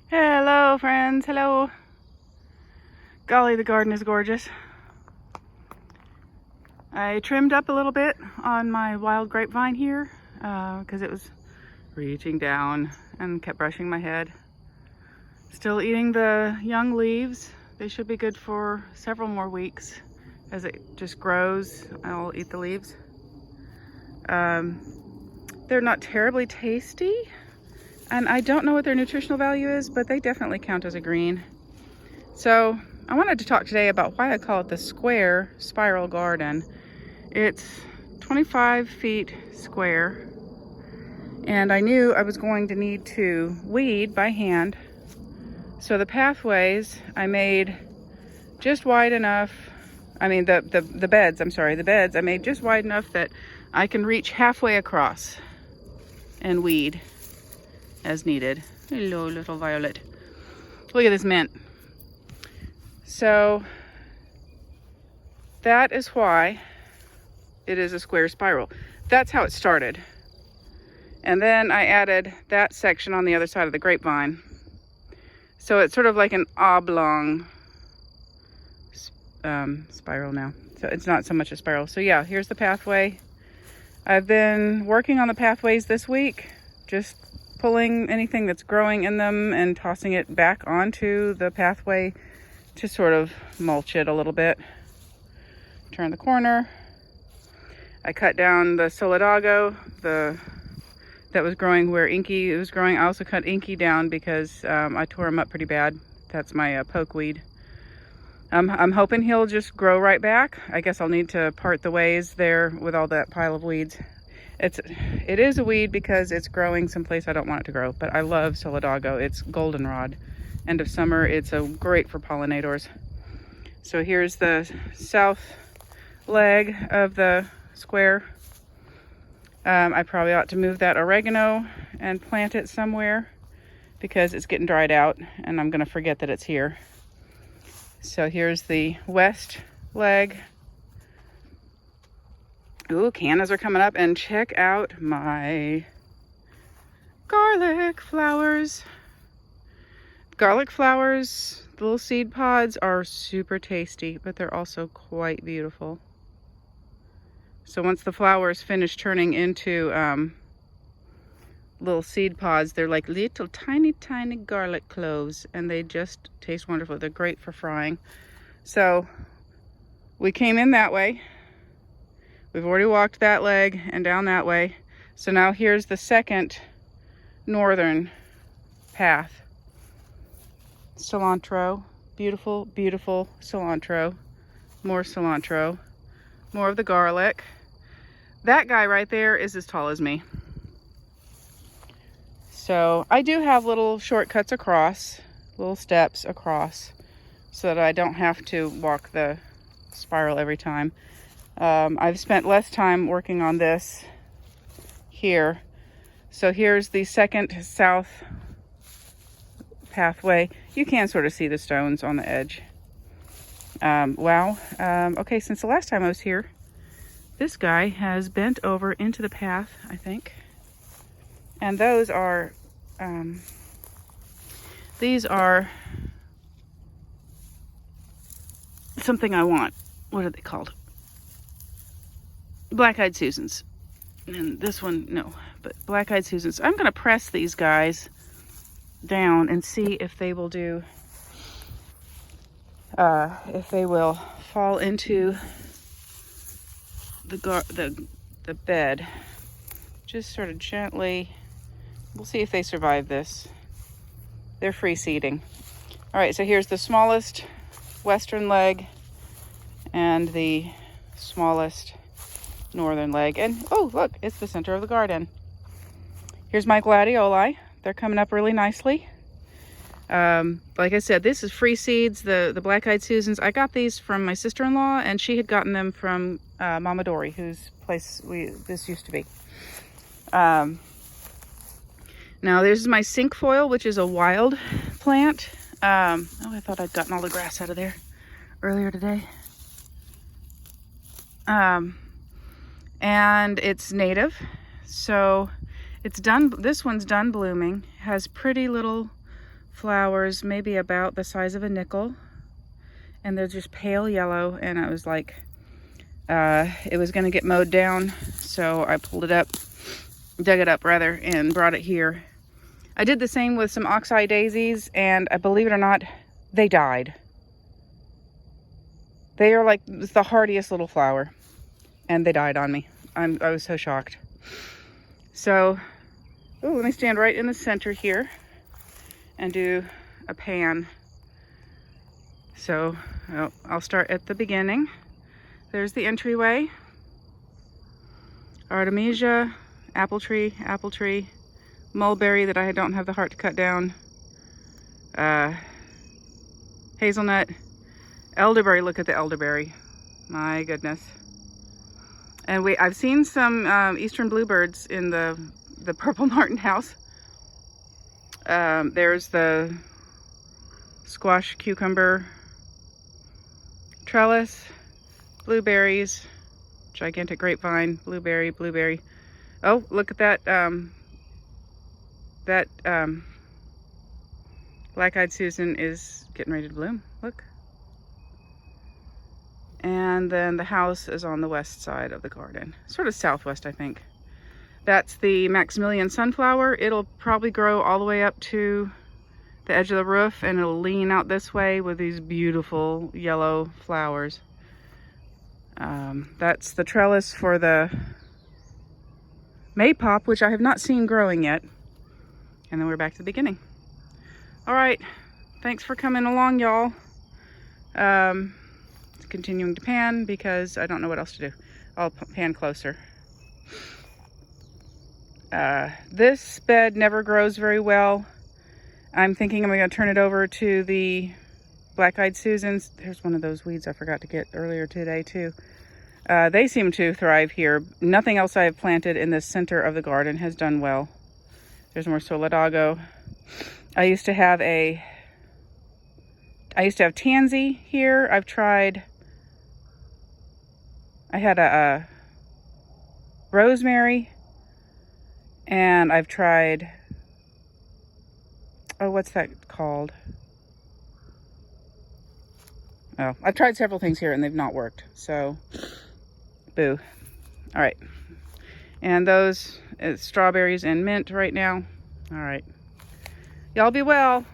Hello friends, hello. Golly, the garden is gorgeous. I trimmed up a little bit on my wild grapevine here because it was reaching down and kept brushing my head. Still eating the young leaves. They should be good for several more weeks. As it just grows, I'll eat the leaves. They're not terribly tasty, and I don't know what their nutritional value is, but they definitely count as a green. So I wanted to talk today about why I call it the square spiral garden. It's 25 feet square, and I knew I was going to need to weed by hand. So the pathways I made just wide enough. The beds I made just wide enough that I can reach halfway across and weed as needed. Hello, little violet. Look at this mint. So that is why it is a square spiral. That's how it started. And then I added that section on the other side of the grapevine. So it's sort of like an oblong spiral now. So it's not so much a spiral. So yeah, here's the pathway. I've been working on the pathways this week, just pulling anything that's growing in them and tossing it back onto the pathway to sort of mulch it a little bit. Turn the corner. I cut down the solidago, that was growing where Inky was growing. I also cut Inky down because I tore him up pretty bad. That's my pokeweed. I'm hoping he'll just grow right back. I guess I'll need to part the ways there with all that pile of weeds. It is a weed because it's growing someplace I don't want it to grow, but I love solidago. It's goldenrod. End of summer, it's great for pollinators. So here's the south leg of the square. I probably ought to move that oregano and plant it somewhere because it's getting dried out and I'm gonna forget that it's here. So here's the west leg. Ooh, cannas are coming up, and check out my garlic flowers. Garlic flowers, the little seed pods, are super tasty, but they're also quite beautiful. So once the flowers finish turning into little seed pods, they're like little tiny garlic cloves, and they just taste wonderful. They're great for frying. So we came in that way. We've already walked that leg and down that way. So now here's the second northern path. Cilantro, beautiful cilantro, more of the garlic. That guy right there is as tall as me. So I do have little shortcuts across, little steps across, so that I don't have to walk the spiral every time. I've spent less time working on this here. So here's the second south pathway. You can sort of see the stones on the edge. Wow. Okay, since the last time I was here, this guy has bent over into the path, I think. And those are, these are something I want. What are they called? Blackeyed Susans. And this one, no, but Blackeyed Susans. I'm going to press these guys down and see if they will do, if they will fall into the bed. Just sort of gently. We'll see if they survive this. They're free seeding. All right, so here's the smallest western leg and the smallest northern leg. And oh, look, it's the center of the garden. Here's my gladioli. They're coming up really nicely. Like I said, this is free seeds, the Blackeyed Susans. I got these from my sister-in-law, and she had gotten them from Mama Dory, whose place this used to be. Now this is my cinquefoil, which is a wild plant. Oh, I thought I'd gotten all the grass out of there earlier today. And it's native, so it's done. This one's done blooming. Has pretty little flowers, maybe about the size of a nickel. And they're just pale yellow. And I was like, it was going to get mowed down. So I pulled it up, dug it up rather, and brought it here. I did the same with some oxeye daisies, and believe it or not, they died. They are like the hardiest little flower, and they died on me. I was so shocked. So, ooh, let me stand right in the center here and do a pan. So I'll start at the beginning. There's the entryway. Artemisia, apple tree, mulberry that I don't have the heart to cut down, hazelnut, elderberry. Look at the elderberry, my goodness. And I've seen some eastern bluebirds in the purple martin house. There's the squash cucumber trellis, blueberries, gigantic grapevine, blueberry. Oh, look at that, Blackeyed Susan is getting ready to bloom. Look. And then the house is on the west side of the garden, sort of southwest, I think. That's the Maximilian sunflower. It'll probably grow all the way up to the edge of the roof, and it'll lean out this way with these beautiful yellow flowers. That's the trellis for the maypop, which I have not seen growing yet. And then we're back to the beginning. All right, thanks for coming along, y'all. Continuing to pan because I don't know what else to do. I'll pan closer. This bed never grows very well. I'm thinking I'm going to turn it over to the Blackeyed Susans. There's one of those weeds I forgot to get earlier today too. They seem to thrive here. Nothing else I have planted in the center of the garden has done well. There's more solidago. I used to have tansy here. I had a rosemary, and I've tried, oh, what's that called? Oh, I've tried several things here and they've not worked. So, boo. All right. And those, it's strawberries and mint right now. All right. Y'all be well.